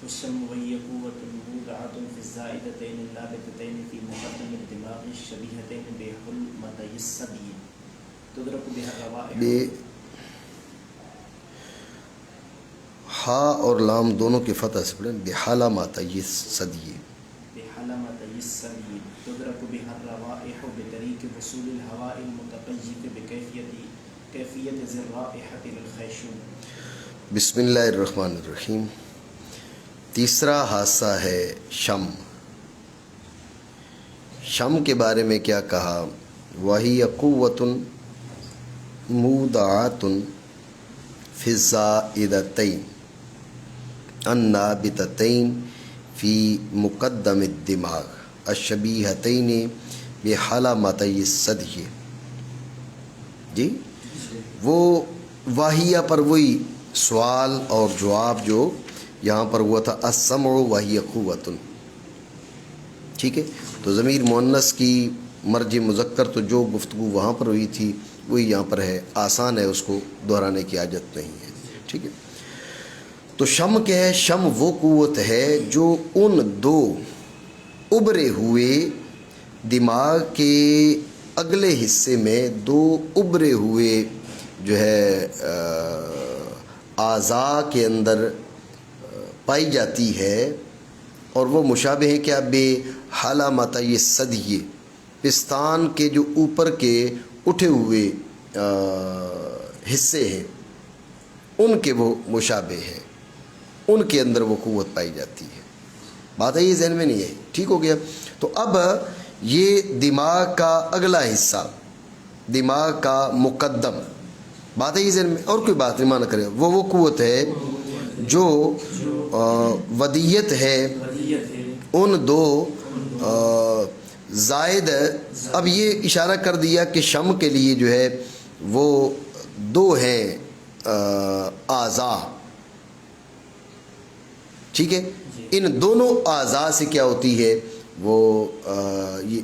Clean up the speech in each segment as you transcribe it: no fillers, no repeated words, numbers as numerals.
والشم وهي قوة مودعة في الزائدتين اللابتتين في مقدم الدماغ الشبيهتين بحلمتي الثدي تدرك بها الروائح. ہا اور لام دونوں کی فتح سے پڑھیں بحلمتي الثدي. بحلمتي الثدي تدرك بها الروائح بطريق وصول الهواء المتقيف بكيفية ذي الرائحة للخيشوم. بسم اللہ الرحمن الرحیم. تیسرا حادثہ ہے شم. شم کے بارے میں کیا کہا؟ وَهِيَ قُوَّةٌ مُودَعَةٌ فِي الزَّائِدَتَيْنِ النَّابِتَتَيْنِ فِي مُقَدَّمِ الدِّمَاغِ الشَّبِيهَتَيْنِ بِحَلَمَتَيِ الثَّدْيِ. جی وہ واہیہ پر وہی سوال اور جواب جو یہاں پر ہوا تھا السمع وہی قوتن. ٹھیک ہے، تو ضمیر مؤنث کی مرج مذکر تو جو گفتگو وہاں پر ہوئی تھی وہی یہاں پر ہے. آسان ہے، اس کو دہرانے کی حاجت نہیں ہے. ٹھیک ہے، تو شم کیا ہے؟ شم وہ قوت ہے جو ان دو ابھرے ہوئے دماغ کے اگلے حصے میں دو ابھرے ہوئے جو ہے اعضاء کے اندر پائی جاتی ہے، اور وہ مشابہ ہے کیا؟ بے حلمتي الثدي، پستان کے جو اوپر کے اٹھے ہوئے حصے ہیں ان کے وہ مشابہ ہیں، ان کے اندر وہ قوت پائی جاتی ہے. بات ہے یہ ذہن میں نہیں ہے؟ ٹھیک ہو گیا. تو اب یہ دماغ کا اگلا حصہ، دماغ کا مقدم، بات ہے یہ ذہن میں؟ اور کوئی بات نہیں مانا کرے. وہ قوت ہے جو ودیت ہے ان دو زائد. اب یہ اشارہ کر دیا کہ شم کے لیے جو ہے وہ دو ہیں اعضاء. ٹھیک ہے، ان دونوں اعضاء سے کیا ہوتی ہے؟ وہ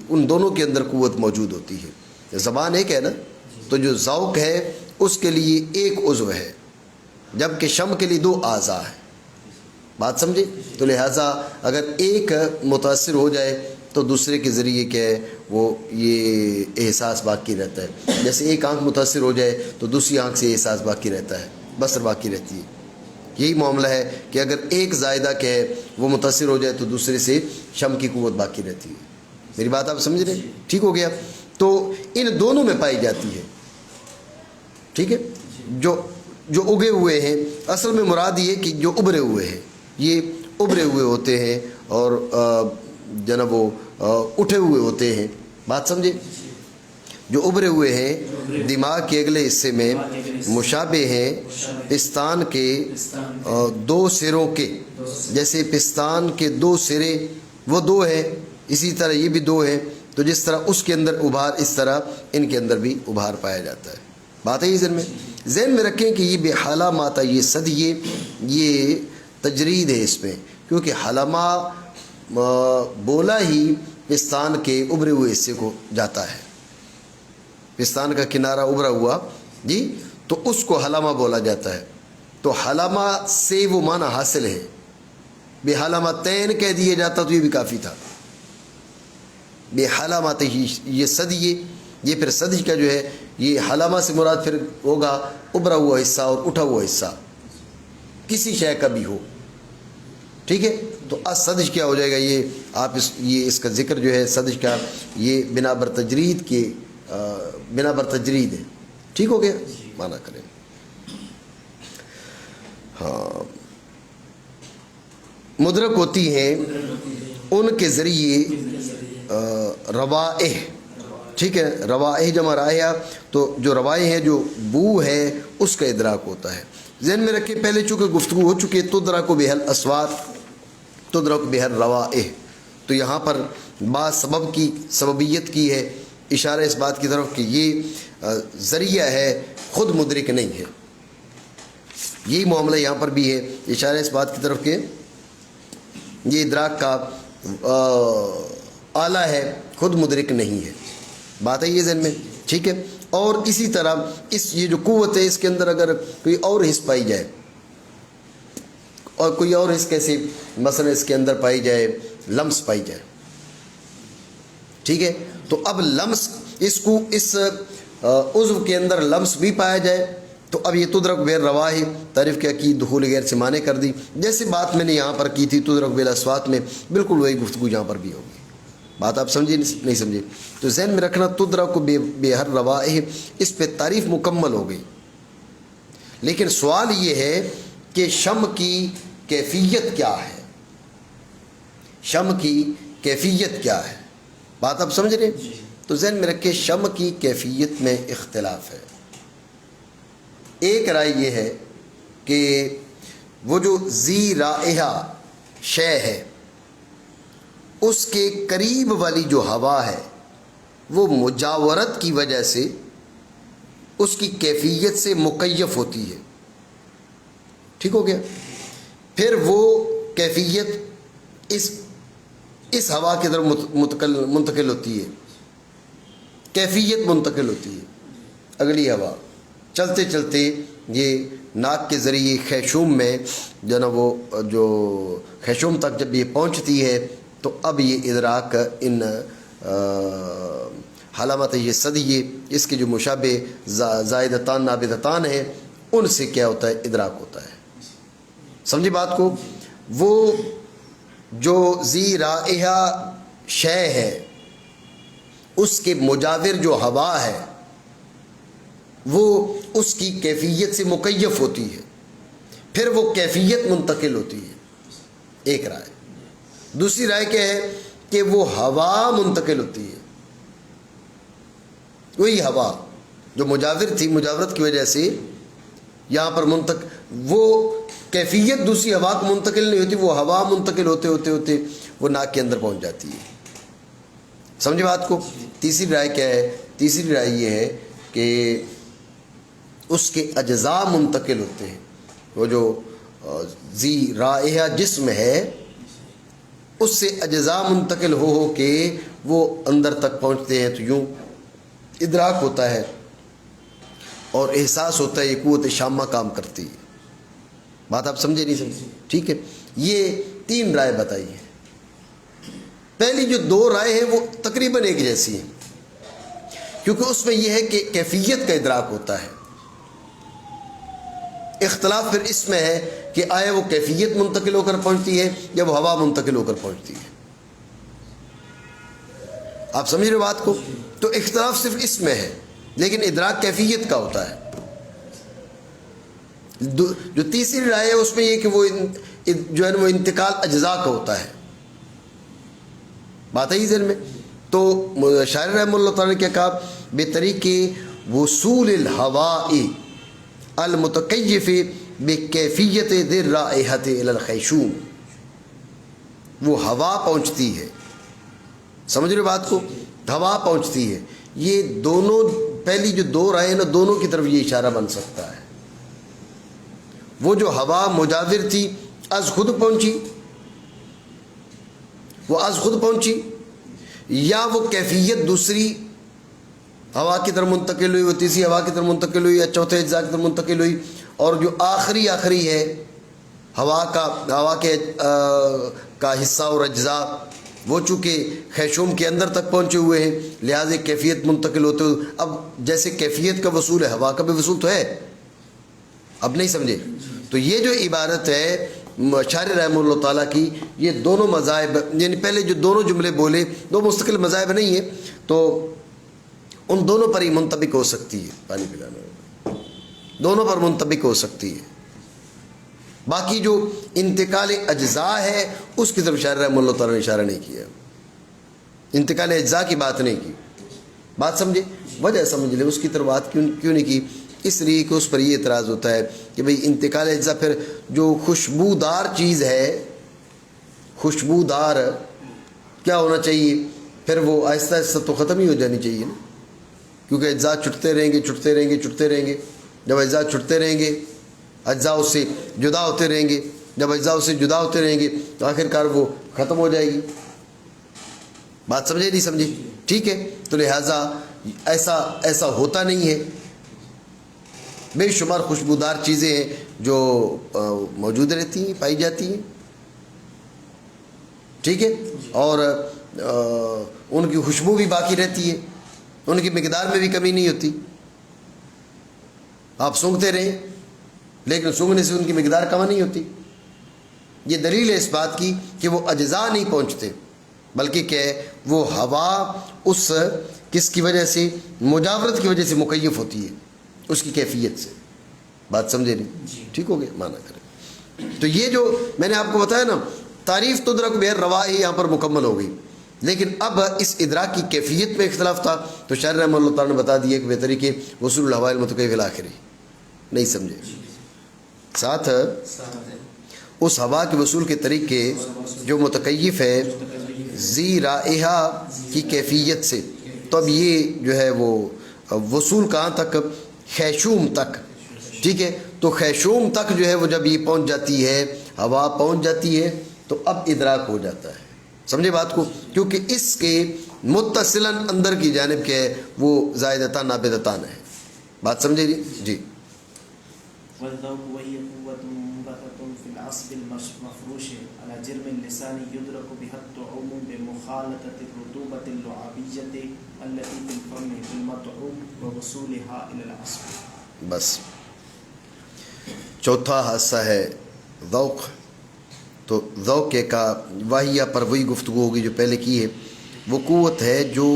ان دونوں کے اندر قوت موجود ہوتی ہے. زبان ایک ہے نا، تو جو ذوق ہے اس کے لیے ایک عضو ہے، جبکہ شم کے لیے دو اعضاء ہیں. بات سمجھے؟ تو لہٰذا اگر ایک متاثر ہو جائے تو دوسرے کے ذریعے کیا ہے وہ یہ احساس باقی رہتا ہے. جیسے ایک آنکھ متاثر ہو جائے تو دوسری آنکھ سے احساس باقی رہتا ہے، بصر باقی رہتی ہے. یہی معاملہ ہے کہ اگر ایک زائدہ کہ ہے وہ متاثر ہو جائے تو دوسرے سے شم کی قوت باقی رہتی ہے. میری بات آپ سمجھ رہے ہیں؟ ٹھیک ہو گیا. تو ان دونوں میں پائی جاتی ہے. ٹھیک ہے، جو اگے ہوئے ہیں، اصل میں مراد یہ کہ جو ابھرے ہوئے ہیں، یہ ابھرے ہوئے ہوتے ہیں اور جناب وہ اٹھے ہوئے ہوتے ہیں. بات سمجھے؟ جو ابھرے ہوئے ہیں دماغ کے اگلے حصے میں مشابہ ہیں پستان کے دو سروں کے. جیسے پستان کے دو سرے وہ دو ہیں، اسی طرح یہ بھی دو ہیں. تو جس طرح اس کے اندر ابھار، اس طرح ان کے اندر بھی ابھار پایا جاتا ہے. بات ہے یہ ذہن میں رکھیں کہ یہ بے حلمتي الثدي یہ تجرید ہے اس میں، کیونکہ حلمہ بولا ہی پستان کے ابھرے ہوئے حصے کو جاتا ہے. پستان کا کنارہ ابھرا ہوا جی، تو اس کو حلمہ بولا جاتا ہے. تو حلمہ سے وہ معنی حاصل ہے. بے حلمتين کہہ دیا جاتا تو یہ بھی کافی تھا. بے حلمتي یہ الثدي، یہ پھر صدی کا جو ہے یہ حلمہ سے مراد پھر ہوگا ابھرا ہوا حصہ اور اٹھا ہوا حصہ کسی شے کا بھی ہو. ٹھیک ہے، تو الصدج کیا ہو جائے گا؟ یہ آپ اس کا ذکر جو ہے صدج کا یہ بنا بر تجرید کے بنا بر تجرید ہے. ٹھیک ہو گیا، مانا کریں. ہاں، مدرک ہوتی ہیں ان کے ذریعے روائح. ٹھیک ہے، روائح جمع رائحہ، تو جو روائح ہے جو بو ہے اس کا ادراک ہوتا ہے. ذہن میں رکھیں پہلے چونکہ گفتگو ہو چکی ہے تدرک بها الاصوات تدرک بها الروائح، تو یہاں پر بعض سبب کی سببیت کی ہے، اشارہ اس بات کی طرف کہ یہ ذریعہ ہے، خود مدرک نہیں ہے. یہی معاملہ یہاں پر بھی ہے، اشارہ اس بات کی طرف کہ یہ ادراک کا آلہ ہے، خود مدرک نہیں ہے. بات ہے یہ ذہن میں. ٹھیک ہے، اور اسی طرح یہ جو قوت ہے اس کے اندر اگر کوئی اور حص پائی جائے، اور کوئی اور حص کیسے مثلا اس کے اندر پائی جائے لمس پائی جائے. ٹھیک ہے, تو اب لمس اس کو اس عضو کے اندر لمس بھی پایا جائے تو اب یہ تدرک بغیر روا ہے. تعریف کیا کی, دخول غیر سے معنی کر دی. جیسے بات میں نے یہاں پر کی تھی تدرک بالاصوات میں, بالکل وہی گفتگو یہاں پر بھی ہوگی. بات آپ سمجھے نہیں سمجھے؟ تو ذہن میں رکھنا تدرک بے ہر روا ہے, اس پہ تعریف مکمل ہو گئی. لیکن سوال یہ ہے کہ شم کی کیفیت کیا ہے, شم کی کیفیت کیا ہے. بات آپ سمجھ رہے ہیں؟ تو ذہن میں رکھے شم کی کیفیت میں اختلاف ہے. ایک رائے یہ ہے کہ وہ جو ذی رائحہ شے ہے اس کے قریب والی جو ہوا ہے وہ مجاورت کی وجہ سے اس کی کیفیت سے مکیف ہوتی ہے. ٹھیک ہو گیا؟ پھر وہ کیفیت اس ہوا کی طرف منتقل ہوتی ہے, کیفیت منتقل ہوتی ہے. اگلی ہوا چلتے چلتے یہ ناک کے ذریعے خیشوم میں جو نا وہ جو خیشوم تک جب یہ پہنچتی ہے تو اب یہ ادراک ان علامت یہ صدیے اس کے جو مشابہ زائدتان نابدتان ہیں ان سے کیا ہوتا ہے, ادراک ہوتا ہے. سمجھے بات کو؟ وہ جو ذی رائحہ شے ہے اس کے مجاور جو ہوا ہے وہ اس کی کیفیت سے مکیف ہوتی ہے, پھر وہ کیفیت منتقل ہوتی ہے. ایک رائے. دوسری رائے کیا ہے کہ وہ ہوا منتقل ہوتی ہے. وہی ہوا جو مجاور تھی, مجاورت کی وجہ سے یہاں پر وہ کیفیت دوسری ہوا کو منتقل نہیں ہوتی, وہ ہوا منتقل ہوتے ہوتے ہوتے وہ ناک کے اندر پہنچ جاتی ہے. سمجھے بات کو؟ تیسری رائے کیا ہے؟ تیسری رائے یہ ہے کہ اس کے اجزاء منتقل ہوتے ہیں. وہ جو ذی رائحہ جسم ہے اس سے اجزاء منتقل ہو کے وہ اندر تک پہنچتے ہیں, تو یوں ادراک ہوتا ہے اور احساس ہوتا ہے, یہ قوت شامہ کام کرتی ہے. بات آپ سمجھے نہیں سمجھے؟ ٹھیک ہے. یہ 3 رائے بتائی ہیں. پہلی جو 2 رائے ہیں وہ تقریباً ایک جیسی ہیں, کیونکہ اس میں یہ ہے کہ کیفیت کا ادراک ہوتا ہے. اختلاف پھر اس میں ہے کہ آیا وہ کیفیت منتقل ہو کر پہنچتی ہے یا وہ ہوا منتقل ہو کر پہنچتی ہے. آپ سمجھ رہے بات کو؟ تو اختلاف صرف اس میں ہے, لیکن ادراک کیفیت کا ہوتا ہے. جو تیسری رائے ہے اس میں یہ کہ وہ جو ہے وہ انتقال اجزاء کا ہوتا ہے. بات ہے ذہن میں؟ تو شاعر رحمہ اللہ تعالیٰ نے کیا کہا, بے طریقے وصول الہواء المتکیف بکیفیت ذی الرائحۃ الی الخیشوم. وہ ہوا پہنچتی ہے, سمجھ رہے بات کو؟ ہوا پہنچتی ہے. یہ دونوں پہلی جو 2 رائے نا دونوں کی طرف یہ اشارہ بن سکتا ہے. وہ جو ہوا مجاور تھی از خود پہنچی, وہ از خود پہنچی, یا وہ کیفیت دوسری ہوا کی طرف منتقل ہوئی, وہ تیسری ہوا کی طرف منتقل ہوئی, یا چوتھے اجزاء کی طرف منتقل ہوئی, اور جو آخری ہے ہوا کے کا حصہ اور اجزاء وہ چونکہ خیشوم کے اندر تک پہنچے ہوئے ہیں لہٰذا کیفیت منتقل ہوتے ہوئے اب جیسے کیفیت کا وصول ہے ہوا کا بھی وصول تو ہے. اب نہیں سمجھے؟ تو یہ جو عبارت ہے شاعر رحمہ اللہ تعالیٰ کی, یہ دونوں مذاہب یعنی پہلے جو دونوں جملے بولے 2 مستقل مذاہب نہیں ہیں, تو ان دونوں پر ہی منطبق ہو سکتی ہے. پانی پلانا دونوں پر منطبق ہو سکتی ہے. باقی جو انتقال اجزاء ہے اس کی طرف شاعر رحمہ اللہ تعالیٰ نے اشارہ نہیں کیا, انتقال اجزاء کی بات نہیں کی. بات سمجھے؟ وجہ سمجھ لے اس کی طرف بات کیوں نہیں کی. اس لیے کہ اس پر یہ اعتراض ہوتا ہے کہ بھئی انتقال اجزاء پھر جو خوشبودار چیز ہے, خوشبودار کیا ہونا چاہیے, پھر وہ آہستہ آہستہ تو ختم ہی ہو جانی چاہیے نا, کیونکہ اجزاء چھٹتے رہیں گے. جب اجزاء چھٹتے رہیں گے اجزاء اس سے جدا ہوتے رہیں گے, جب اجزاء اس سے جدا ہوتے رہیں گے تو آخر کار وہ ختم ہو جائے گی. بات سمجھے نہیں سمجھے؟ ٹھیک ہے. تو لہٰذا ایسا ہوتا نہیں ہے. بے شمار خوشبودار چیزیں ہیں جو موجود رہتی ہیں، پائی جاتی ہیں، ٹھیک ہے، اور ان کی خوشبو بھی باقی رہتی ہے، ان کی مقدار میں بھی کمی نہیں ہوتی. آپ سونگھتے رہیں لیکن سونگھنے سے ان کی مقدار کم نہیں ہوتی. یہ دلیل ہے اس بات کی کہ وہ اجزاء نہیں پہنچتے، بلکہ کہ وہ ہوا اس کس کی وجہ سے، مجاورت کی وجہ سے مکیف ہوتی ہے، اس کی کیفیت سے. بات سمجھے نہیں؟ ٹھیک ہو گیا، مانا کریں. تو یہ جو میں نے آپ کو بتایا نا، تعریف تدرک بغیر روائی یہاں پر مکمل ہو گئی، لیکن اب اس ادراک کی کیفیت میں اختلاف تھا. تو شاعر رحمہ اللہ تعالیٰ نے بتا دیا کہ بہتری کہ وصول الہواء المتکیف الآخری. نہیں سمجھے؟ ساتھ اس ہوا کے وصول کے طریقے جو متکیف ہے ذی رائحہ کی کیفیت سے. تو اب یہ جو ہے وہ وصول کہاں تک؟ خیشوم تک. ٹھیک ہے، تو خیشوم تک جو ہے وہ جب یہ پہنچ جاتی ہے، ہوا پہنچ جاتی ہے، تو اب ادراک ہو جاتا ہے. سمجھے بات کو؟ کیونکہ اس کے متصلاً اندر کی جانب کے ہے وہ زائدتان نابدتان ہے. بات سمجھے جی؟ والذوق وهي قوة منبثقة في العصب المفروش على جرم اللسان يدرك بها الطعوم بمخالطة الرطوبة اللعابية التي في الفم بالمطعوم ووصولها إلى العصب. بس چوتھا حصہ ہے ذوق. تو ذوق کا واہیہ پر وہی گفتگو ہوگی جو پہلے کی ہے. وہ قوت ہے جو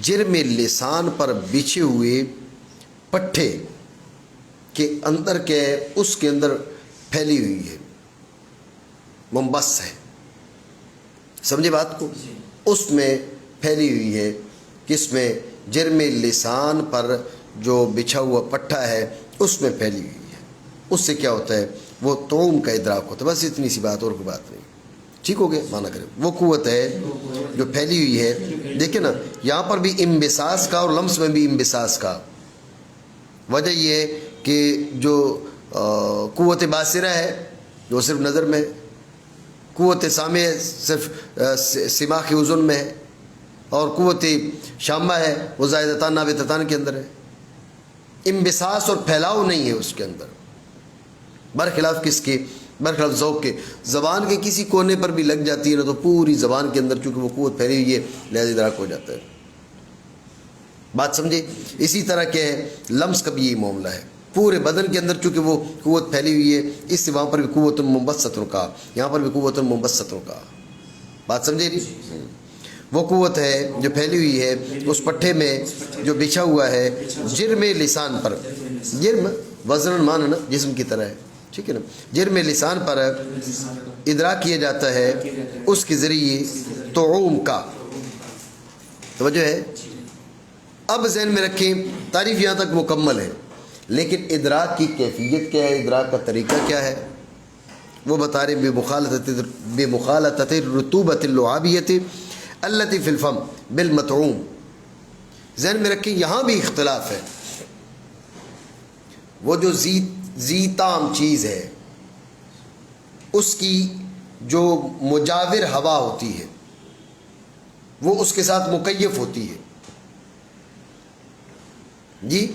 جرم لسان پر بچھے ہوئے پٹھے کے اندر کے اس کے اندر پھیلی ہوئی ہے، منبس ہے. سمجھے بات کو؟ اس میں پھیلی ہوئی ہے. کس میں؟ جرم لسان پر جو بچھا ہوا پٹھا ہے اس میں پھیلی ہوئی ہے. اس سے کیا ہوتا ہے؟ وہ طعوم کا ادراک ہوتا ہے. بس اتنی سی بات، اور کوئی بات نہیں. ٹھیک ہو گیا؟ مانا کریں وہ قوت ہے جو پھیلی ہوئی ہے. دیکھیں نا، یہاں پر بھی انبساط کا اور لمس میں بھی انبساط کا. وجہ یہ کہ جو قوت باصرہ ہے جو صرف نظر میں ہے، قوت سامع صرف سماع کی اذن میں ہے، اور قوت شامہ ہے وہ زائدتان نابتتان کے اندر ہے. انبساط اور پھیلاؤ نہیں ہے اس کے اندر، برخلاف کس کے؟ برخلاف ذوق کے. زبان کے کسی کونے پر بھی لگ جاتی ہے نا تو پوری زبان کے اندر چونکہ وہ قوت پھیلی ہوئی ہے لہذا ادراک ہو جاتا ہے. بات سمجھے؟ اسی طرح کے لمس کا بھی یہی معاملہ ہے. پورے بدن کے اندر چونکہ وہ قوت پھیلی ہوئی ہے اس سے وہاں پر بھی قوت منبسط کا، یہاں پر بھی قوت منبسط کا. بات سمجھے نہیں؟ وہ قوت ہے جو پھیلی ہوئی ہے اس پٹھے میں جو بچھا ہوا ہے جرم لسان پر. جرم وزن مان نا جسم کی طرح ہے، ٹھیک ہے نا. جرم لسان پر ادراک کیا جاتا ہے اس کے ذریعے طعوم کا. توجہ ہے؟ اب ذہن میں رکھیں تعریف یہاں تک مکمل ہے، لیکن ادراک کی کیفیت کیا ہے، ادراک کا طریقہ کیا ہے وہ بتا رہے بمخالطت الرطوبۃ اللعابیۃ التی فی الفم بالمطعوم. ذہن میں رکھیں یہاں بھی اختلاف ہے. وہ جو ذی طعم چیز ہے اس کی جو مجاور ہوا ہوتی ہے وہ اس کے ساتھ مکیف ہوتی ہے جی،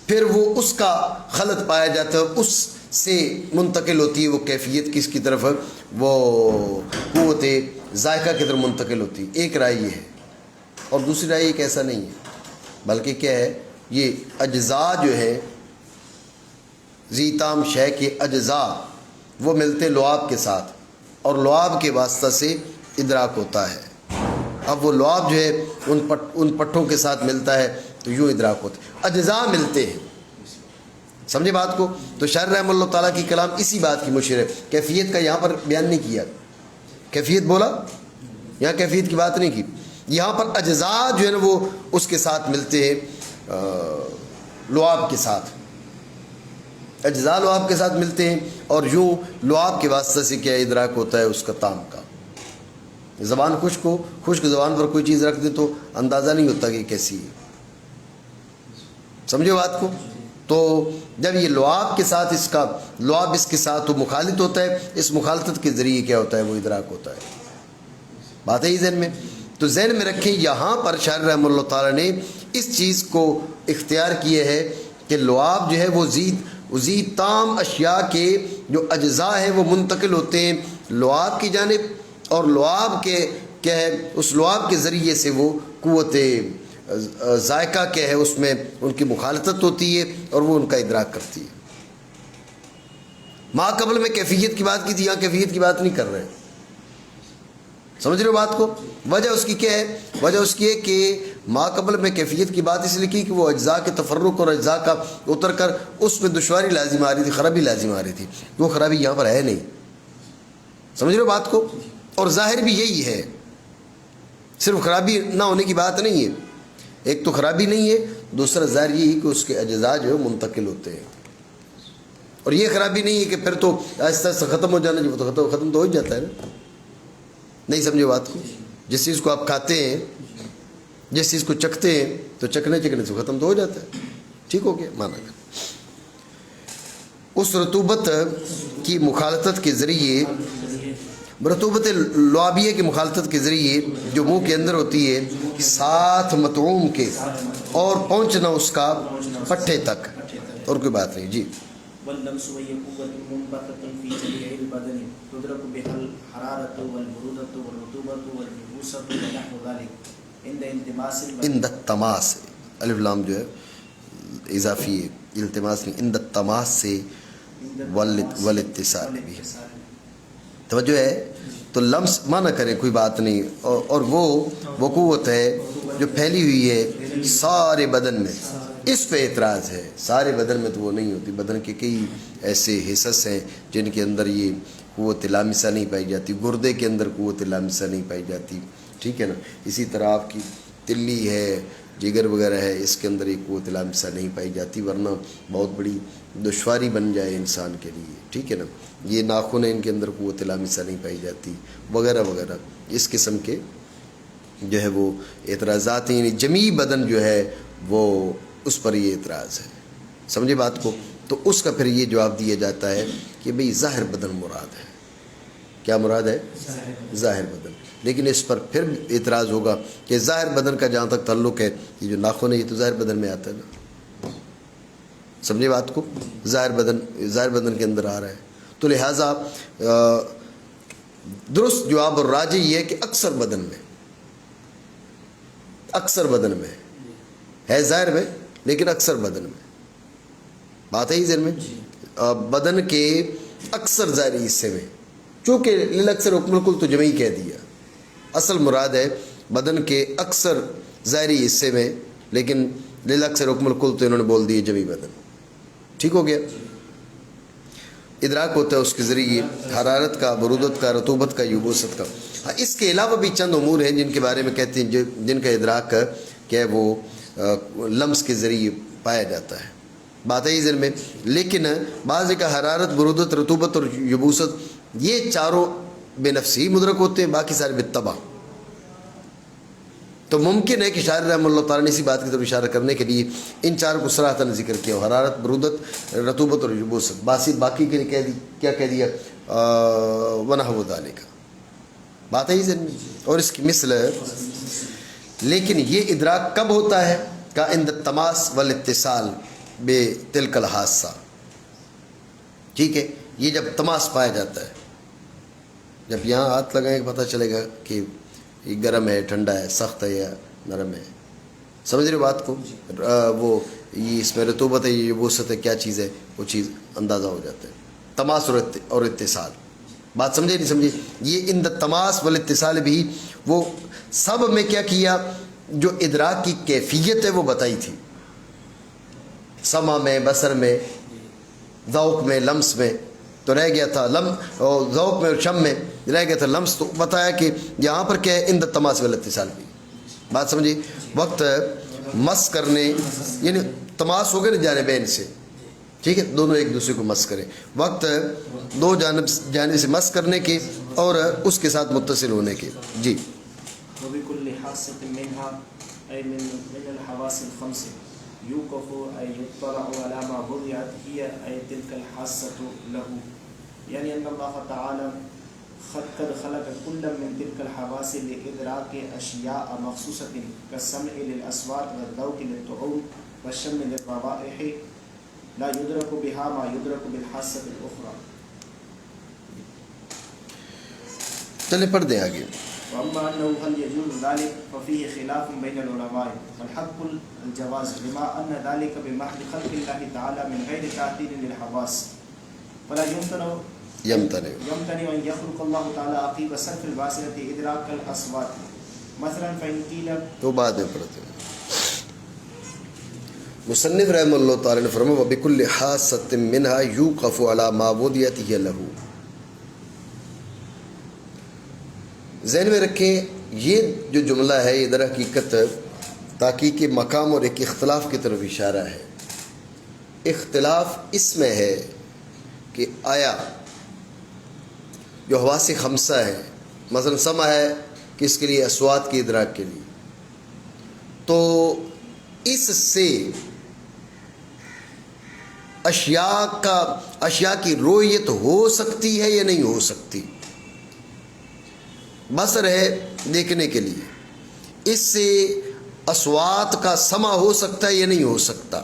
پھر وہ اس کا خلط پایا جاتا ہے، اس سے منتقل ہوتی ہے وہ کیفیت کس کی طرف؟ وہ قوت ذائقہ کی طرف منتقل ہوتی ہے. ایک رائے یہ ہے، اور دوسری رائے ایک ایسا نہیں ہے، بلکہ کیا ہے یہ اجزاء جو ہے ذی طعم شے کے اجزاء وہ ملتے لعاب کے ساتھ، اور لعاب کے واسطہ سے ادراک ہوتا ہے. اب وہ لعاب جو ہے ان پٹھوں کے ساتھ ملتا ہے تو یوں ادراک ہوتا ہے. اجزاء ملتے ہیں. سمجھے بات کو؟ تو شاعر رحمہ اللہ تعالیٰ کی کلام اسی بات کی مشیر ہے. کیفیت کا یہاں پر بیان نہیں کیا، کیفیت بولا یہاں کیفیت کی بات نہیں کی. یہاں پر اجزاء جو ہے نا وہ اس کے ساتھ ملتے ہیں، لعاب کے ساتھ. اجزاء لعاب کے ساتھ ملتے ہیں اور یوں لعاب کے واسطے سے کیا ادراک ہوتا ہے اس کا طعم کا. زبان خشک ہو، خشک زبان پر کوئی چیز رکھ دے تو اندازہ نہیں ہوتا کہ کیسی ہے. سمجھو بات کو؟ تو جب یہ لعاب کے ساتھ اس کا لعاب اس کے ساتھ وہ مخالط ہوتا ہے، اس مخالطت کے ذریعے کیا ہوتا ہے وہ ادراک ہوتا ہے. بات ہے ہی ذہن میں. تو ذہن میں رکھیں یہاں پر شاعر رحمہ اللہ تعالیٰ نے اس چیز کو اختیار کیے ہے کہ لعاب جو ہے وہ زید تام اشیاء کے جو اجزاء ہیں وہ منتقل ہوتے ہیں لعاب کی جانب، اور لعاب کے کیا ہے اس لعاب کے ذریعے سے وہ قوت ذائقہ کیا ہے اس میں ان کی مخالطت ہوتی ہے اور وہ ان کا ادراک کرتی ہے۔ ما قبل میں کیفیت کی بات کی تھی، یہاں کیفیت کی بات نہیں کر رہے، سمجھ رہے ہو بات کو؟ وجہ اس کی کیا ہے؟ وجہ اس کی ہے کہ ما قبل میں کیفیت کی بات اس لیے کی کہ وہ اجزاء کے تفرق اور اجزاء کا اتر کر اس میں دشواری لازم آ رہی تھی، خرابی لازم آ رہی تھی، وہ خرابی یہاں پر ہے نہیں، سمجھ رہے ہو بات کو؟ اور ظاہر بھی یہی ہے، صرف خرابی نہ ہونے کی بات نہیں ہے، ایک تو خرابی نہیں ہے، دوسرا ظاہر یہی کہ اس کے اجزاء جو ہے منتقل ہوتے ہیں، اور یہ خرابی نہیں ہے کہ پھر تو آہستہ آہستہ ختم ہو جانا، جو تو ختم تو ہو ہی جاتا ہے نا، نہیں سمجھے بات کو؟ جس چیز کو آپ کھاتے ہیں، جس چیز کو چکھتے ہیں تو چکھنے سے ختم تو ہو جاتا ہے، ٹھیک ہو گیا مانا گیا۔ اس رطوبت کی مخالطت کے ذریعے، رطوبت لعابیہ کی مخالطت کے ذریعے جو منہ کے اندر ہوتی ہے ساتھ مطعوم کے اور پہنچنا اس کا پٹھے تک، اور کوئی بات نہیں جی۔ واللمس وهي قوة منبثقة في جميع البدن تدرك بها الحرارة والبرودة والرطوبة واليبوسة ونحو ذلك عند التماس عند التماس، الف لام جو ہے اضافی ہے، التماس نہیں، عند التماس سے والاتصال بھی توجہ ہے، تو لمس مانا کریں کوئی بات نہیں، اور وہ قوت ہے جو پھیلی ہوئی ہے سارے بدن میں، اس پہ اعتراض ہے، سارے بدن میں تو وہ نہیں ہوتی، بدن کے کئی ایسے حصص ہیں جن کے اندر یہ قوت لامسہ نہیں پائی جاتی، گردے کے اندر قوت لامسہ نہیں پائی جاتی، ٹھیک ہے نا، اسی طرح آپ کی تلی ہے، جگر وغیرہ ہے، اس کے اندر یہ قوت لامسہ نہیں پائی جاتی، ورنہ بہت بڑی دشواری بن جائے انسان کے لیے، ٹھیک ہے نا، یہ ناخن ہیں ان کے اندر قوت لامسہ نہیں پائی جاتی وغیرہ وغیرہ، اس قسم کے جو ہے وہ اعتراضات ہیں، یعنی جمیع بدن جو ہے وہ اس پر یہ اعتراض ہے، سمجھے بات کو؟ تو اس کا پھر یہ جواب دیا جاتا ہے کہ بھئی ظاہر بدن مراد ہے، کیا مراد ہے؟ ظاہر بدن، لیکن اس پر پھر اعتراض ہوگا کہ ظاہر بدن کا جہاں تک تعلق ہے، یہ جو ناخن ہے یہ تو ظاہر بدن میں آتا ہے نا، سمجھے بات کو؟ ظاہر بدن کے اندر آ رہا ہے، تو لہٰذا درست جواب اور راجح یہ ہے کہ اکثر بدن میں ہے ظاہر میں، لیکن اکثر بدن میں، بات ہے ہی ذہن میں، بدن کے اکثر ظاہری حصے میں، چونکہ للاکثر حکم الکل تو جمعی کہہ دیا، اصل مراد ہے بدن کے اکثر ظاہری حصے میں، لیکن للاکثر حکم الکل تو انہوں نے بول دیے جمعی بدن، ٹھیک ہو گیا؟ ادراک ہوتا ہے اس کے ذریعے حرارت کا، برودت کا، رطوبت کا، یبوست کا۔ اس کے علاوہ بھی چند امور ہیں جن کے بارے میں کہتے ہیں جن کا ادراک کیا ہے وہ لمس کے ذریعے پایا جاتا ہے، بات ہے ذہن میں، لیکن بعض کا حرارت، برودت، رطوبت اور یبوست یہ چاروں بے نفسی مدرک ہوتے ہیں، باقی سارے بالطبع۔ تو ممکن ہے کہ شاعر رحمہ اللہ تعالیٰ نے اسی بات کی طرف اشارہ کرنے کے لیے ان چاروں کو صراحتاً ذکر کیا، حرارت، برودت، رطوبت اور یبوست، باقی کے لیے کیا کہہ دیا؟ ونحو ذالک، بات ہے ذہن میں، اور اس کی مثل ہے۔ لیکن یہ ادراک کب ہوتا ہے؟ کا عند التماس والاتصال بتلک الحاسہ، ٹھیک ہے، یہ جب تماس پایا جاتا ہے، جب یہاں ہاتھ لگائیں گے پتہ چلے گا کہ یہ گرم ہے، ٹھنڈا ہے، سخت ہے یا نرم ہے، سمجھ رہے بات کو؟ وہ یہ اس میں رطوبت ہے، یہ یبوست ہے، کیا چیز ہے، وہ چیز اندازہ ہو جاتا ہے، تماس اور اتصال، بات سمجھے نہیں سمجھے؟ یہ عند التماس والاتصال بھی وہ سب میں کیا کیا؟ جو ادراک کی کیفیت ہے وہ بتائی تھی، سمع میں، بصر میں، ذوق میں، لمس میں، تو رہ گیا تھا ذوق میں اور شم میں رہ گیا تھا لمس، تو بتایا کہ یہاں پر کیا ہے؟ عند التماس والاتصال بھی، بات سمجھے؟ وقت مس کرنے، یعنی تماس ہو گئے نا جانبین سے، ٹھیک ہے، دونوں ایک دوسرے کو مس کریں، وقت دو جانب سے مس کرنے کے اور اس کے ساتھ متصل ہونے کے، جی۔ وبكل حاسة منها أي من الحواس الخمس يوقف أي يطلع على ما وضعت هي أي تلك الحاسة له، يعني أن الله تعالى قد خلق كل من تلك الحواس لإدراك أشياء مخصوصة كالسمع للأصوات والذوق للطعوم والشم للروائح لا يدرك بها ما يدرك بالحاسة الأخرى. چلے پڑھ دیں آگے. وأما أنه هل يجوز ذلك ففيه خلاف بين العلماء والحق الجواز لما أن ذلك بمحض خلق الله تعالى من غير تأثير للحواس فلا يمتنع أن يخلق الله تعالى عقيب صرف الباصرة إدراك الأصوات مثلا فإن قيل تو بعد میں پڑھتے ہیں. مصنف رحمہ اللہ تعالی نے فرمایا وبكل حاسة منها يوقف على ما وضعت هي له. ذہن میں رکھیں یہ جو جملہ ہے یہ در حقیقت تحقیق مقام اور ایک اختلاف کی طرف اشارہ ہے. اختلاف اس میں ہے کہ آیا جو حواس خمسہ ہے مثلا سمع ہے کس کے لیے اصوات کی ادراک کے لیے تو اس سے اشیاء کی رویت ہو سکتی ہے یا نہیں ہو سکتی. بصر ہے دیکھنے کے لیے اس سے اصوات کا سمع ہو سکتا ہے یا نہیں ہو سکتا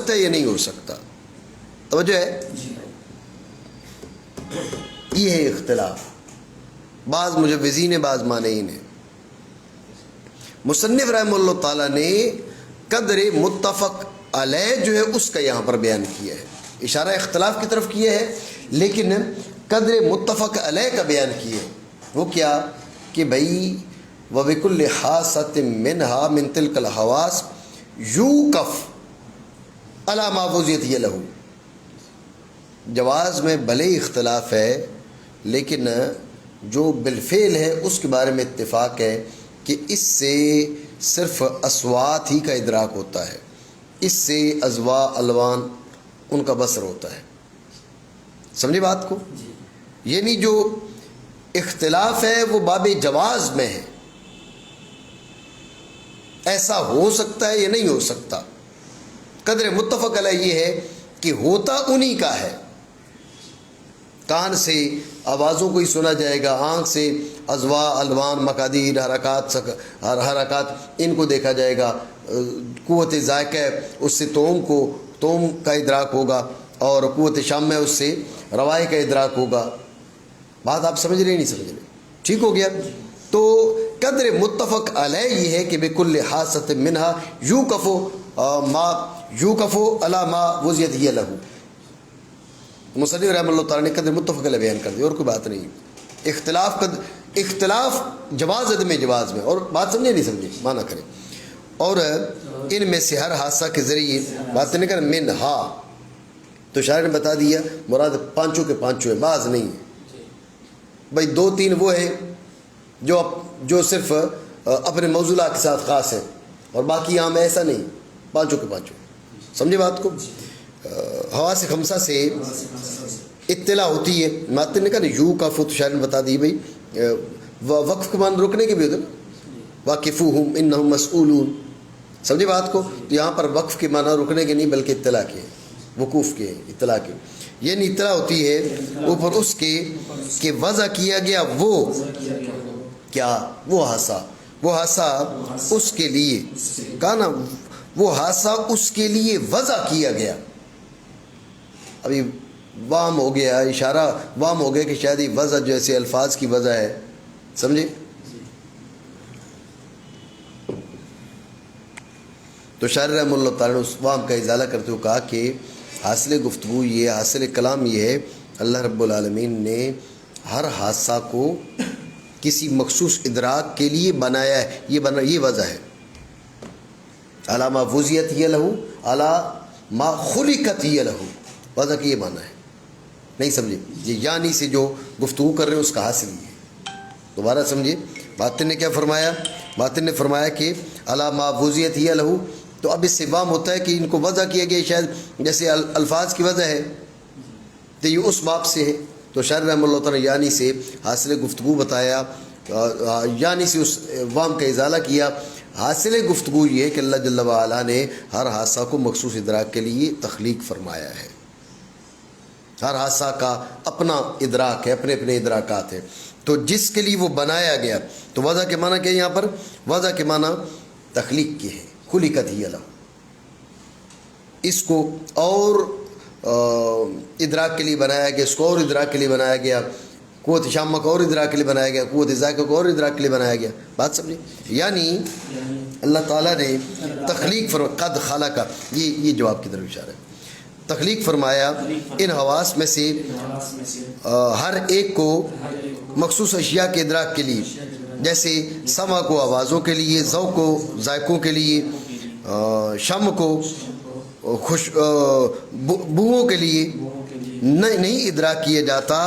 ہے یا نہیں ہو سکتا. توجہ ہے یہ ہے اختلاف. بعض مجوزین بعض مانعین ہیں. مصنف رحمہ اللہ تعالیٰ نے قدر متفق علیہ جو ہے اس کا یہاں پر بیان کیا ہے. اشارہ اختلاف کی طرف کیا ہے لیکن قدر متفق علیہ کا بیان کیا ہے. وہ کیا کہ بھئی وَبِكُلِّ حَاسَةٍ مِّنْهَا مِن تِلْكَ الْحَوَاسِ يُوقَفُ عَلَى مَا وُضِعَتْ لَهُ. جواز میں بھلے اختلاف ہے لیکن جو بالفعل ہے اس کے بارے میں اتفاق ہے کہ اس سے صرف اصوات ہی کا ادراک ہوتا ہے. اس سے ازواء الوان ان کا بصر ہوتا ہے. سمجھے بات کو؟ یعنی جو اختلاف ہے وہ باب جواز میں ہے. ایسا ہو سکتا ہے یا نہیں ہو سکتا. قدر متفق علیہ یہ ہے کہ ہوتا انہی کا ہے. کان سے آوازوں کو ہی سنا جائے گا, آنکھ سے ازواء الوان مقادیر حرکات ان کو دیکھا جائے گا, قوت ذائقہ اس سے توم کا ادراک ہوگا اور قوت شم میں اس سے روائے کا ادراک ہوگا. بات آپ سمجھ رہے نہیں سمجھ رہے؟ ٹھیک ہو گیا. تو قدر متفق علیہ یہ ہے کہ بكل حاسة منها يوقف على ما وضعت هي له. مصنف رحمہ اللہ تعالیٰ نے قدر متفق علیہ بیان کر دی اور کوئی بات نہیں. اختلاف جواز عدم جواز میں. اور بات سمجھے نہیں سمجھے مانا کریں. اور ان میں سے ہر حادثہ کے ذریعے بات نہیں کریں منہا تو شاعر نے بتا دیا مراد پانچوں کے پانچوں ہے, بعض نہیں ہے. بھائی دو تین وہ ہیں جو صرف اپنے موضوعات کے ساتھ خاص ہیں اور باقی عام ایسا نہیں, پانچوں کے پانچوں. سمجھے بات کو؟ حواس خمسہ سے اطلاع ہوتی ہے. ماتن نے کہا نا یو کا فت شاعر نے بتا دی بھائی وقف کے معنی رکنے کے بھی ہوتے نا, واقفوہم انہم مسئولون. سمجھے بات کو؟ تو یہاں پر وقف کے معنی رکنے کے نہیں بلکہ اطلاع کے, وقوف کے, اطلاع کے. یعنی اطلاع ہوتی ہے اوپر اس کے کہ وضع کیا گیا وہ کیا وہ حادثہ اس کے لیے کہا نا وہ حادثہ اس کے لیے وضع کیا گیا. ابھی وام ہو گیا, اشارہ وام ہو گیا کہ شاید یہ وضع جیسے الفاظ کی وضع ہے. سمجھے؟ تو شاعر رحمہ اللہ تعالیٰ نے اس وام کا ازالہ کرتے ہوئے کہا کہ حاصل گفتگو یہ, حاصل کلام یہ ہے اللہ رب العالمین نے ہر حادثہ کو کسی مخصوص ادراک کے لیے بنایا ہے. یہ وضع ہے. علی ما وضعت ہی لہو علی ما خلقت ہی لہو. وضع کی یہ معنی ہے. نہیں سمجھے؟ یہ یعنی سے جو گفتگو کر رہے ہیں اس کا حاصل یہ ہے. دوبارہ سمجھے باطن نے کیا فرمایا. باطن نے فرمایا کہ علی ما وضعت ہی لہو. تو اب اس سے وام ہوتا ہے کہ ان کو وضع کیا گیا شاید جیسے الفاظ کی وضع ہے تو یہ اس باب سے ہے. تو شاعر رحمہ اللہ تعالیٰ نے یعنی سے حاصل گفتگو بتایا, یعنی سے اس وام کا ازالہ کیا. حاصل گفتگو یہ ہے کہ اللہ جل وعلا نے ہر حادثہ کو مخصوص ادراک کے لیے تخلیق فرمایا ہے. ہر حادثہ کا اپنا ادراک ہے, اپنے اپنے ادراکات ہیں. تو جس کے لیے وہ بنایا گیا تو وضع کے معنی کیا ہے یہاں پر؟ وضع کے معنی تخلیق کی ہے. خلقت ہی اللہ. اس کو اور ادراک کے لیے بنایا گیا، اس کو اور ادراک کے لیے بنایا گیا، قوت شامہ کو اور ادراک کے لیے بنایا گیا، قوت ذائقہ کو اور ادراک کے لیے بنایا گیا. بات سمجھے؟ یعنی اللہ تعالیٰ نے تخلیق قد خلق، یہ جواب کی طرف اشارہ ہے. تخلیق فرمایا ان حواس میں سے ہر ایک کو مخصوص اشیاء کے ادراک کے لیے، جیسے سمع کو آوازوں کے لیے، ذوق کو ذائقوں کے لیے، شم کو بوؤں کے لیے نہیں ادراک کیا جاتا.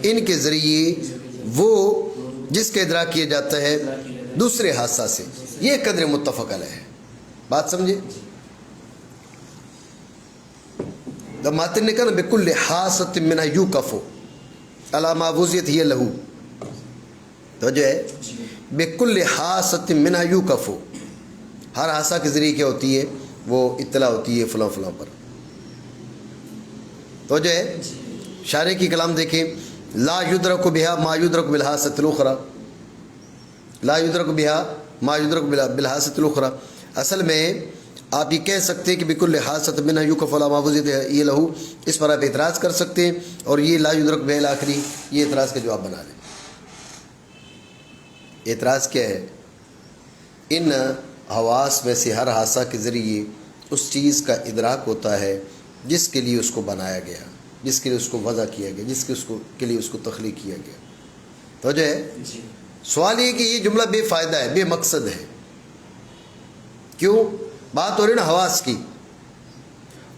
ان کے ذریعے وہ جس کا ادراک کیا جاتا ہے دوسرے حادثہ سے. یہ قدر متفق علیہ ہے. بات سمجھے؟ ماتن نے کہا نا بکل حاست منہ یوکف علی ما وضعت ہی لہو. تو جو ہے بکل حاست منہ یوکف، ہر حادثہ کے ذریعے کیا ہوتی ہے؟ وہ اطلاع ہوتی ہے فلاں فلاں پر. تو جو ہے شارح کی کلام دیکھیں، لا یدرک بہا ما یدرک بالحاست الاخری، لا یدرک بہا ما یدرک بالحاست الاخری. اصل میں آپ یہ کہہ سکتے ہیں کہ بکل حاست منہ یوکف علی ما وضعت ہی لہو، اس پر آپ اعتراض کر سکتے ہیں، اور یہ لا یدرک بہا الآخری یہ اعتراض کا جواب بنا لیں. اعتراض کیا ہے؟ ان حواس میں سے ہر حادثہ کے ذریعے اس چیز کا ادراک ہوتا ہے جس کے لیے اس کو بنایا گیا، جس کے لیے اس کو وضع کیا گیا، جس کے لیے اس کو تخلیق کیا گیا. تو جو ہے سوال یہ کہ یہ جملہ بے فائدہ ہے، بے مقصد ہے. کیوں؟ بات ہو رہی نا حواس کی،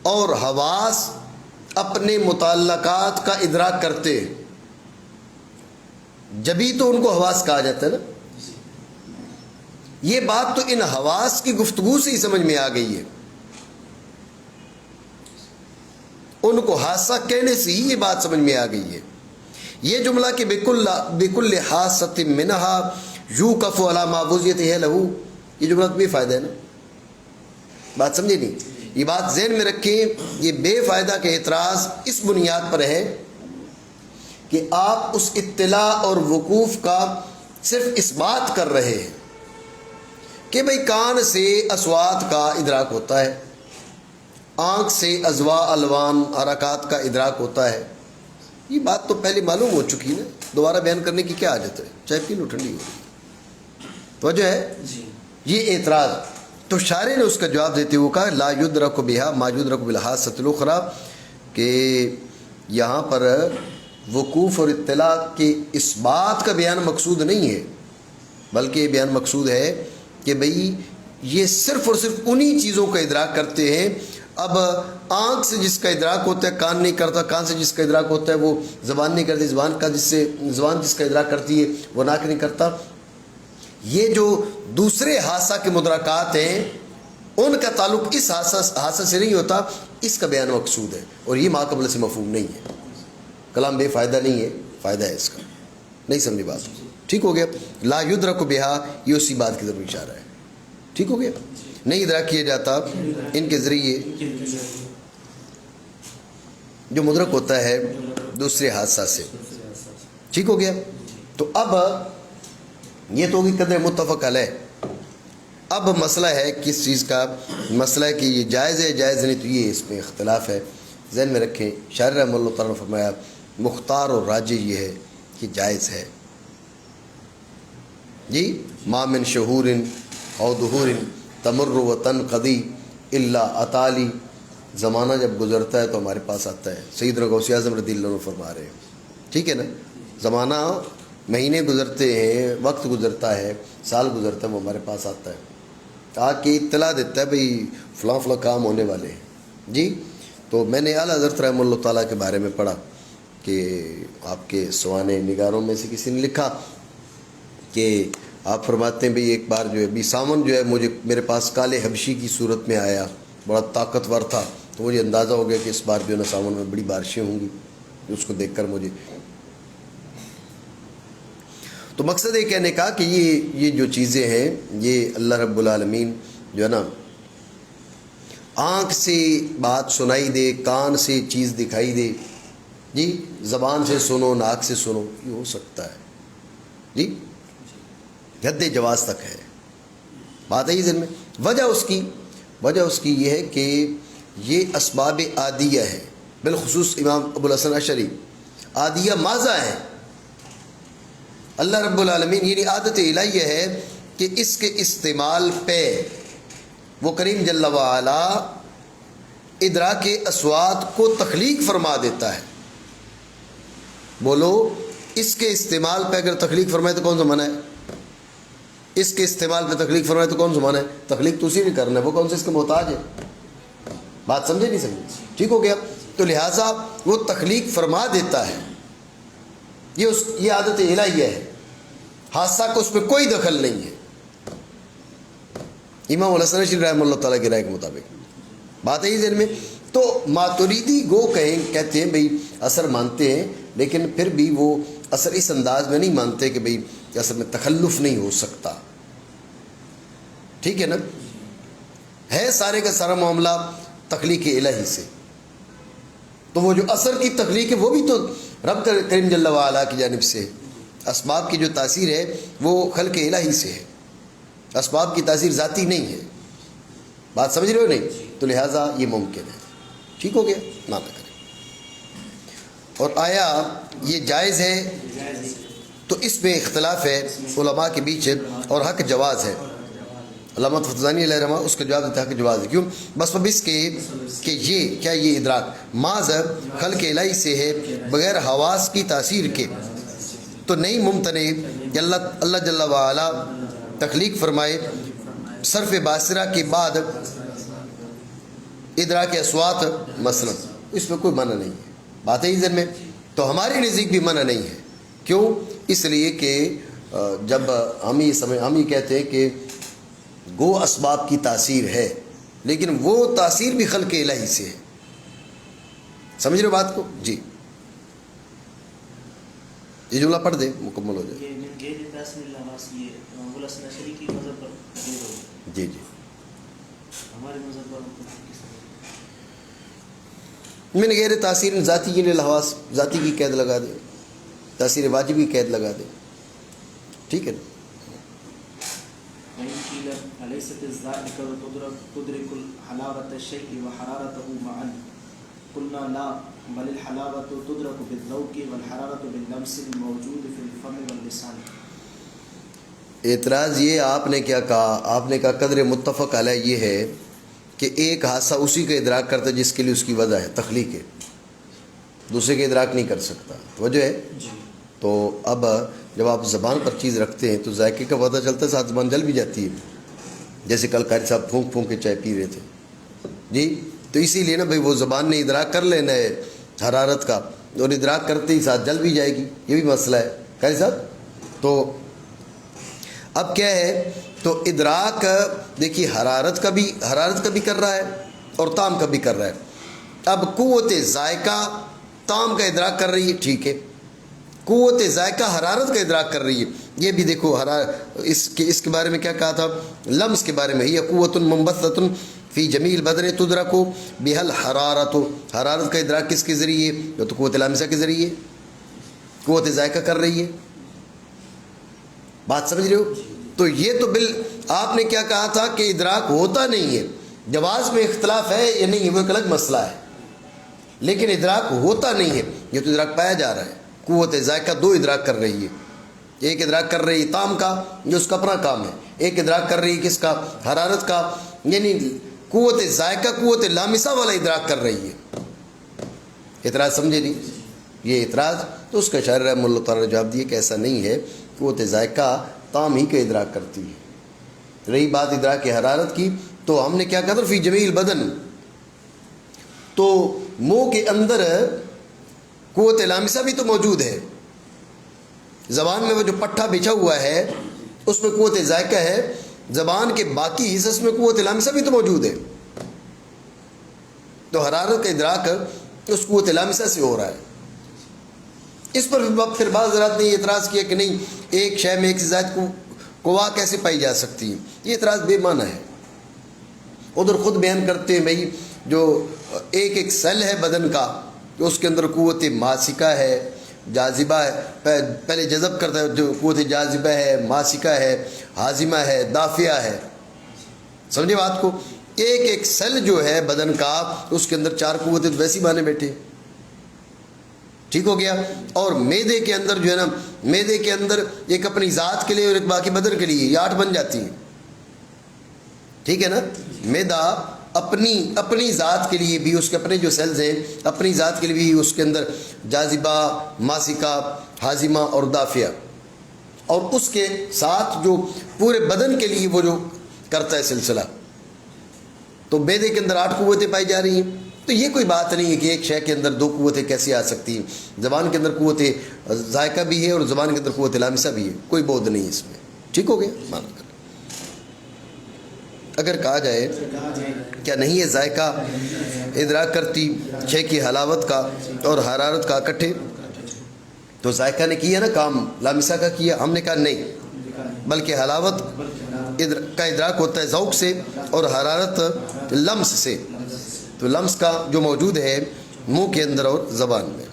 اور حواس اپنے متعلقات کا ادراک کرتے ہیں، جبھی تو ان کو حواس کہا جاتا ہے نا. یہ بات تو ان حواس کی گفتگو سے ہی سمجھ میں آ گئی ہے، ان کو حادثہ کہنے سے ہی یہ بات سمجھ میں آ گئی ہے. یہ جملہ کہ بکل حاست منہا یوکف علی ما وضعت ہی لہو، یہ جملہ بے فائدہ ہے نا. بات سمجھے نہیں؟ یہ بات ذہن میں رکھیں. یہ بے فائدہ کے اعتراض اس بنیاد پر ہے کہ آپ اس اطلاع اور وقوف کا صرف اس بات کر رہے ہیں کہ بھئی کان سے اصوات کا ادراک ہوتا ہے، آنکھ سے اضواء الوان حرکات کا ادراک ہوتا ہے. یہ بات تو پہلے معلوم ہو چکی نا، دوبارہ بیان کرنے کی کیا حاجت ہے؟ چائے پی لو، ٹھنڈی ہو رہی. تو جو ہے یہ اعتراض، تو شارح نے اس کا جواب دیتے ہوئے کہا لا یدرک بہا ما یدرک بالحاست الاخری، کہ یہاں پر وقوف اور اطلاع کے اس بات کا بیان مقصود نہیں ہے، بلکہ یہ بیان مقصود ہے کہ بھئی یہ صرف اور صرف انہی چیزوں کا ادراک کرتے ہیں. اب آنکھ سے جس کا ادراک ہوتا ہے کان نہیں کرتا، کان سے جس کا ادراک ہوتا ہے وہ زبان نہیں کرتی، زبان جس کا ادراک کرتی ہے وہ ناک نہیں کرتا. یہ جو دوسرے حادثہ کے مدرکات ہیں ان کا تعلق اس حادثہ سے نہیں ہوتا، اس کا بیان مقصود ہے، اور یہ ماقبل سے مفہوم نہیں ہے. کلام بے فائدہ نہیں ہے، فائدہ ہے اس کا. نہیں سمجھی بات؟ ٹھیک ہو گیا. لا یدرک بہا یہ اسی بات کی طرف اشارہ ہے. ٹھیک ہو گیا. نہیں ادراک کیا جاتا ان کے ذریعے جو مدرک ہوتا ہے دوسرے حادثہ سے. ٹھیک ہو گیا. تو اب یہ تو ہوگی قدر متفق علیہ. اب مسئلہ ہے کس چیز کا؟ مسئلہ ہے کہ یہ جائز ہے جائز نہیں، تو یہ اس میں اختلاف ہے. ذہن میں رکھیں شارح رحمہ اللہ تعالیٰ نے فرمایا مختار اور راجح یہ ہے کہ جائز ہے. جی ما من شہور او دہور تمر و تنقضی الا اتالی، زمانہ جب گزرتا ہے تو ہمارے پاس آتا ہے. سیدنا غوث اعظم رضی اللہ عنہ فرما رہے ہیں. ٹھیک ہے نا؟ زمانہ مہینے گزرتے ہیں، وقت گزرتا ہے، سال گزرتا ہے، وہ ہمارے پاس آتا ہے، آ کے اطلاع دیتا ہے بھئی فلاں فلاں کام ہونے والے ہیں. جی تو میں نے اعلیٰ حضرت رحمہ اللہ تعالیٰ کے بارے میں پڑھا کہ آپ کے سوانے نگاروں میں سے کسی نے لکھا کہ آپ فرماتے ہیں بھئی ایک بار جو ہے بھی سامن جو ہے میرے پاس کالے حبشی کی صورت میں آیا، بڑا طاقتور تھا، تو مجھے اندازہ ہو گیا کہ اس بار جو ہے نا سامن میں بڑی بارشیں ہوں گی. اس کو دیکھ کر مجھے تو مقصد یہ کہنے کا کہ یہ جو چیزیں ہیں یہ اللہ رب العالمین جو ہے نا آنکھ سے بات سنائی دے، کان سے چیز دکھائی دے، جی زبان سے سنو، ناک سے سنو، یہ ہو سکتا ہے. جی حد جواز تک ہے. بات ہے یہ ذہن میں. وجہ اس کی یہ ہے کہ یہ اسباب عادیہ ہے، بالخصوص امام ابو الحسن اشعری عادیہ ماذا ہے؟ اللہ رب العالمین یعنی عادت الہیہ ہے کہ اس کے استعمال پہ وہ کریم جل وعلا ادراک اصوات کو تخلیق فرما دیتا ہے۔ بولو، اس کے استعمال پہ اگر تخلیق فرمائے تو کون سا منع ہے؟ اس کے استعمال پہ تخلیق فرمائے تو کون سا منع ہے؟ تخلیق تو اسی نے کرنا ہے، وہ کون سے اس کے محتاج ہے؟ بات سمجھے نہیں سمجھے؟ ٹھیک ہو گیا؟ تو لہٰذا وہ تخلیق فرما دیتا ہے، یہ عادت الہیہ ہے، حادثہ کو اس میں کوئی دخل نہیں ہے۔ امام الحسن اشعری رحمہ اللہ تعالیٰ کی رائے کے مطابق بات ہے ہی ذہن میں۔ تو ماتریدی کہتے ہیں بھئی اثر مانتے ہیں، لیکن پھر بھی وہ اثر اس انداز میں نہیں مانتے کہ بھئی اثر میں تخلف نہیں ہو سکتا، ٹھیک ہے نا؟ ہے سارے کا سارا معاملہ تخلیق الہی سے، تو وہ جو اثر کی تخلیق ہے وہ بھی تو رب کریم جل وعلا کی جانب سے ہے۔ اسباب کی جو تاثیر ہے وہ خلق الہی سے ہے، اسباب کی تاثیر ذاتی نہیں ہے۔ بات سمجھ رہے ہو نہیں؟ تو لہٰذا یہ ممکن ہے۔ ٹھیک ہو گیا؟ نہ کریں۔ اور آیا یہ جائز ہے؟ تو اس میں اختلاف ہے علماء کے بیچ، اور حق جواز ہے۔ علامہ فتزانی علیہ رحمہ اس کا جواب دیتا ہے کہ جواز ہے۔ کیوں؟ بس اس کے کہ یہ ادراک محض خلق الہی سے ہے بغیر حواس کی تاثیر کے، تو نہیں ممتنع کہ اللہ جل وعلا تخلیق فرمائے صرف باصرہ کے بعد ادراک اصوات مثلا، اس میں کوئی منع نہیں ہے۔ بات ہے ہی ذہن میں؟ تو ہمارے نزدیک بھی منع نہیں ہے۔ کیوں؟ اس لیے کہ جب ہم یہ کہتے ہیں کہ گو اسباب کی تاثیر ہے، لیکن وہ تاثیر بھی خلق الہی سے ہے۔ سمجھ رہے ہو بات کو؟ جی، یہ جملہ پڑھ دیں، مکمل ہو جائے۔ جی جی، میں نے غیر تاثیر ذاتی کے لیے الحواس ذاتی کی قید لگا دے، تاثیر واجبی قید لگا دے، ٹھیک ہے نا؟ اعتراض یہ آپ نے کیا کہا؟ آپ نے کہا قدر متفق علیہ یہ ہے کہ ایک حادثہ اسی کا ادراک کرتا ہے جس کے لیے اس کی وجہ ہے، تخلیق ہے، دوسرے کے ادراک نہیں کر سکتا، وجہ ہے۔ تو اب جب آپ زبان پر چیز رکھتے ہیں تو ذائقے کا پتہ چلتا ہے، ساتھ زبان جل بھی جاتی ہے، جیسے کل قاری صاحب پھونک پھونک کے چائے پی رہے تھے جی۔ تو اسی لیے نا بھائی وہ زبان نے ادراک کر لینا ہے حرارت کا، اور ادراک کرتے ہی ساتھ جل بھی جائے گی، یہ بھی مسئلہ ہے قاری صاحب۔ تو اب کیا ہے؟ تو ادراک دیکھیے حرارت کا بھی کر رہا ہے اور طعم کا بھی کر رہا ہے۔ اب قوت ذائقہ طعم کا ادراک کر رہی ہے، ٹھیک ہے، قوت ذائقہ حرارت کا ادراک کر رہی ہے۔ یہ بھی دیکھو اس کے بارے میں کیا کہا تھا لمس کے بارے میں، یہ قوت منبثۃ فی جمیع البدن تدرک بها الحرارۃ، حرارت کا ادراک کس کے ذریعے؟ جو تو قوت لامسہ کے ذریعے قوت ذائقہ کر رہی ہے۔ بات سمجھ رہے ہو؟ تو یہ تو آپ نے کیا کہا تھا کہ ادراک ہوتا نہیں ہے، جواز میں اختلاف ہے یا نہیں وہ ایک الگ مسئلہ ہے، لیکن ادراک ہوتا نہیں ہے، یہ تو ادراک پایا جا رہا ہے۔ قوت ذائقہ دو ادراک کر رہی ہے، ایک ادراک کر رہی ہے طعم کا جو اس کا اپنا کام ہے، ایک ادراک کر رہی ہے کس کا؟ حرارت کا، یعنی قوت ذائقہ قوت لامسہ والا ادراک کر رہی ہے۔ اعتراض سمجھے نہیں؟ یہ اعتراض تو اس کا شاعر رحمہ اللہ تعالیٰ نے جواب دیا کہ ایسا نہیں ہے، قوت ذائقہ طعم ہی کا ادراک کرتی ہے۔ رہی بات ادراک حرارت کی، تو ہم نے کیا کہا تھا فی جمیع البدن، تو منہ کے اندر قوت لامسہ بھی تو موجود ہے، زبان میں وہ جو پٹھا بچھا ہوا ہے اس میں قوت ذائقہ ہے، زبان کے باقی حصص میں قوت لامسہ بھی تو موجود ہے، تو حرارت کا ادراک اس قوت لامسہ سے ہو رہا ہے۔ اس پر پھر بعض حضرات نے یہ اعتراض کیا کہ نہیں ایک شے میں ایک سے زائد قوا کیسے پائی جا سکتی ہے، یہ اعتراض بے معنی ہے۔ ادھر خود بیان کرتے ہیں بھائی جو ایک سیل ہے بدن کا، جو اس کے اندر قوت ماسکہ ہے، جاذبہ ہے، پہلے جذب کرتا ہے، جو قوت جاذبہ ہے، ماسکہ ہے، حازمہ ہے، دافعہ ہے، سمجھے بات کو؟ ایک ایک سیل جو ہے بدن کا اس کے اندر 4 قوتیں تو ویسی بانے بیٹھے. ٹھیک ہو گیا. اور معدے کے اندر جو ہے نا، معدے کے اندر ایک اپنی ذات کے لیے اور ایک باقی بدن کے لیے، یہ 8 بن جاتی ہیں. ٹھیک ہے نا. معدہ اپنی ذات کے لیے بھی، اس کے اپنے جو سیلز ہیں اپنی ذات کے لیے بھی، اس کے اندر جاذبہ، ماسکہ، ہاضمہ اور دافعہ، اور اس کے ساتھ جو پورے بدن کے لیے وہ جو کرتا ہے سلسلہ. تو معدے کے اندر 8 قوتیں پائی جا رہی ہیں. تو یہ کوئی بات نہیں ہے کہ ایک شے کے اندر 2 قوتیں کیسے آ سکتی ہیں. زبان کے اندر قوت ذائقہ بھی ہے اور زبان کے اندر قوت لامسہ بھی ہے، کوئی بود نہیں اس میں. ٹھیک ہو گیا. مان کر اگر کہا جائے کیا نہیں ہے ذائقہ ادراک کرتی شے کی حلاوت کا اور حرارت کا اکٹھے، تو ذائقہ نے کیا نا کام، لامسہ کا کیا. ہم نے کہا نہیں، بلکہ حلاوت کا ادراک ہوتا ہے ذوق سے اور حرارت لمس سے. تو لمس کا جو موجود ہے منہ کے اندر اور زبان میں.